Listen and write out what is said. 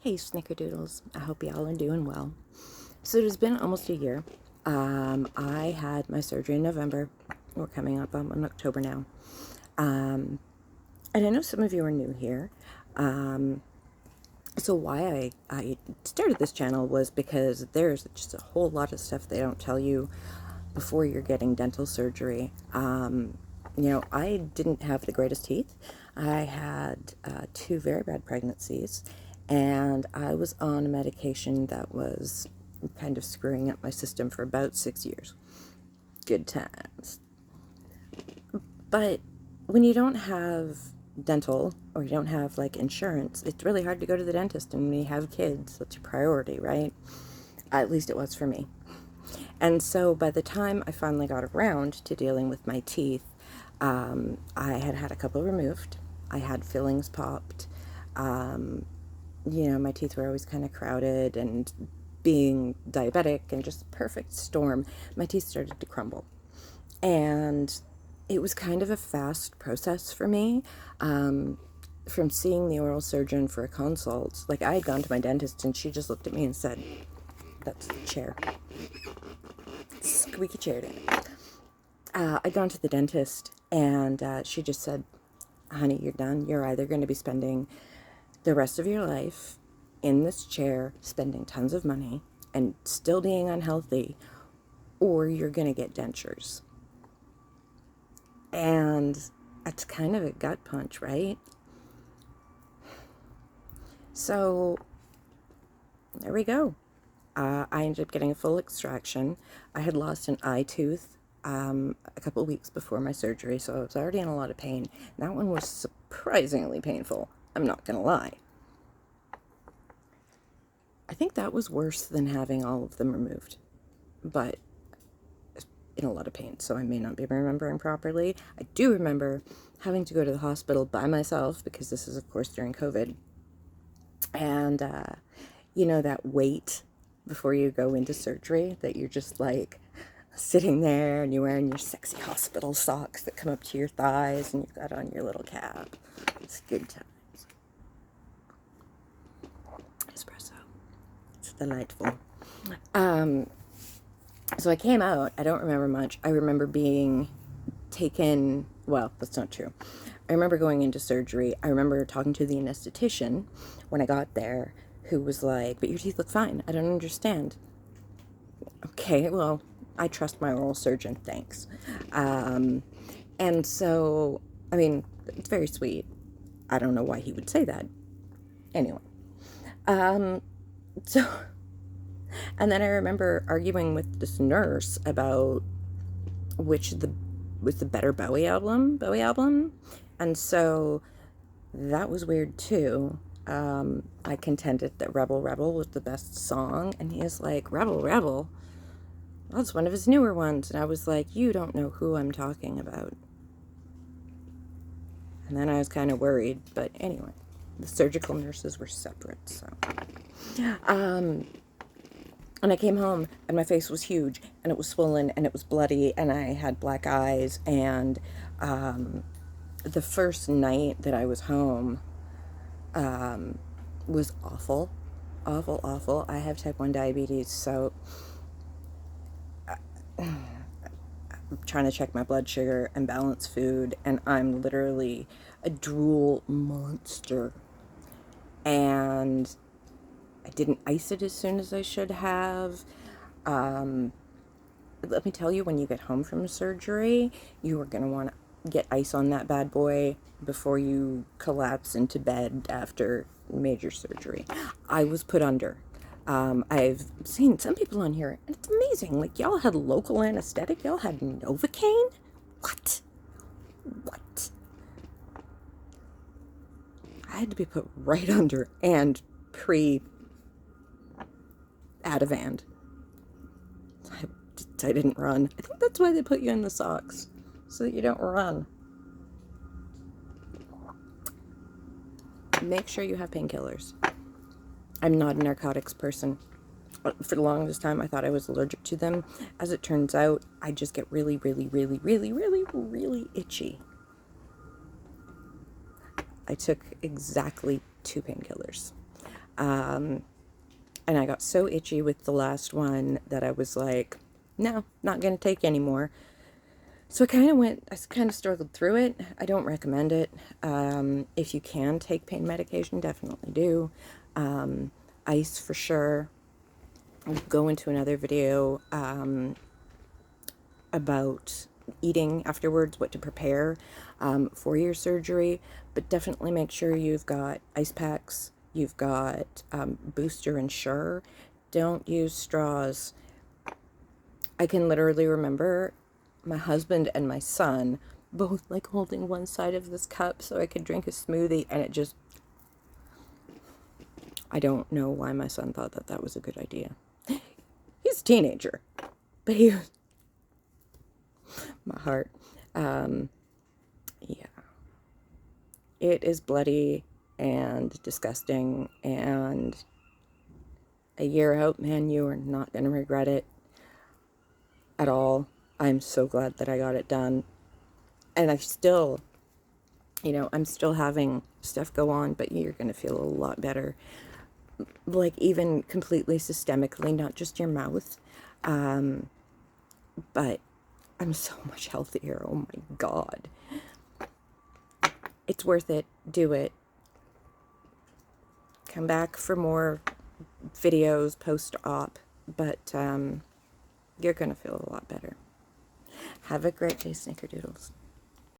Hey snickerdoodles, I hope y'all are doing well. So it has been almost a year. I had my surgery in November. We're coming up on October now. And I know some of you are new here. So why I started this channel was because there's just a whole lot of stuff they don't tell you before you're getting dental surgery. I didn't have the greatest teeth. I had 2 very bad pregnancies, and I was on a medication that was kind of screwing up my system for about 6 years. Good times. But when you don't have dental or you don't have like insurance, it's really hard to go to the dentist, and when you have kids, that's your priority, right? At least it was for me. And so by the time I finally got around to dealing with my teeth, I had had a couple removed. I had fillings popped. My teeth were always kind of crowded, and being diabetic and just a perfect storm, my teeth started to crumble. And it was kind of a fast process for me. From seeing the oral surgeon for a consult, like I had gone to my dentist and she just looked at me and said, "That's the chair. Squeaky chair." I'd gone to the dentist and she just said, "Honey, you're done. You're either going to be spending the rest of your life in this chair, spending tons of money and still being unhealthy, or you're going to get dentures." And that's kind of a gut punch, right? So there we go. I ended up getting a full extraction. I had lost an eye tooth a couple weeks before my surgery, so I was already in a lot of pain. That one was surprisingly painful, I'm not gonna lie. I think that was worse than having all of them removed, but in a lot of pain, so I may not be remembering properly. I do remember having to go to the hospital by myself, because this is of course during COVID, and that wait before you go into surgery, that you're just like sitting there and you're wearing your sexy hospital socks that come up to your thighs, and you've got on your little cap. It's good times. Espresso. It's delightful. So I came out. I don't remember much. I remember being taken, well, that's not true. I remember going into surgery. I remember talking to the anesthetician when I got there, who was like, "But your teeth look fine. I don't understand." Okay, well, I trust my oral surgeon, thanks. And so, I mean, it's very sweet. I don't know why he would say that. Anyway. So, and then I remember arguing with this nurse about which was the better Bowie album. And so that was weird too. I contended that Rebel Rebel was the best song, and he is like, "Rebel Rebel? That's one of his newer ones." And I was like, "You don't know who I'm talking about." And then I was kind of worried, but anyway, the surgical nurses were separate, so. And I came home, and my face was huge, and it was swollen, and it was bloody, and I had black eyes, and the first night that I was home was awful. Awful, awful. I have type 1 diabetes, so I'm trying to check my blood sugar and balance food, and I'm literally a drool monster. And I didn't ice it as soon as I should have. Let me tell you, when you get home from surgery, you are going to want to get ice on that bad boy before you collapse into bed after major surgery. I was put under. I've seen some people on here, and it's amazing. Like, y'all had local anesthetic. Y'all had Novocaine? What? I had to be put right under, and Ativan. I didn't run. I think that's why they put you in the socks, so that you don't run. Make sure you have painkillers. I'm not a narcotics person. For the longest time, I thought I was allergic to them. As it turns out, I just get really, really, really, really, really, really itchy. I took exactly 2 painkillers. And I got so itchy with the last one that I was like, no, not going to take anymore. So I kind of struggled through it. I don't recommend it. If you can take pain medication, definitely do. Ice for sure. I'll go into another video about eating afterwards, what to prepare for your surgery, but definitely make sure you've got ice packs, you've got Booster and Sure. Don't use straws. I can literally remember my husband and my son both like holding one side of this cup so I could drink a smoothie, and it just, I don't know why my son thought that that was a good idea. He's a teenager, but he was, my heart. Yeah. It is bloody and disgusting, and a year out, man, you are not going to regret it at all. I'm so glad that I got it done. And I still, I'm still having stuff go on, but you're going to feel a lot better. Like, even completely systemically, not just your mouth. But I'm so much healthier. Oh my God. It's worth it. Do it. Come back for more videos post-op, but you're going to feel a lot better. Have a great day, Snickerdoodles.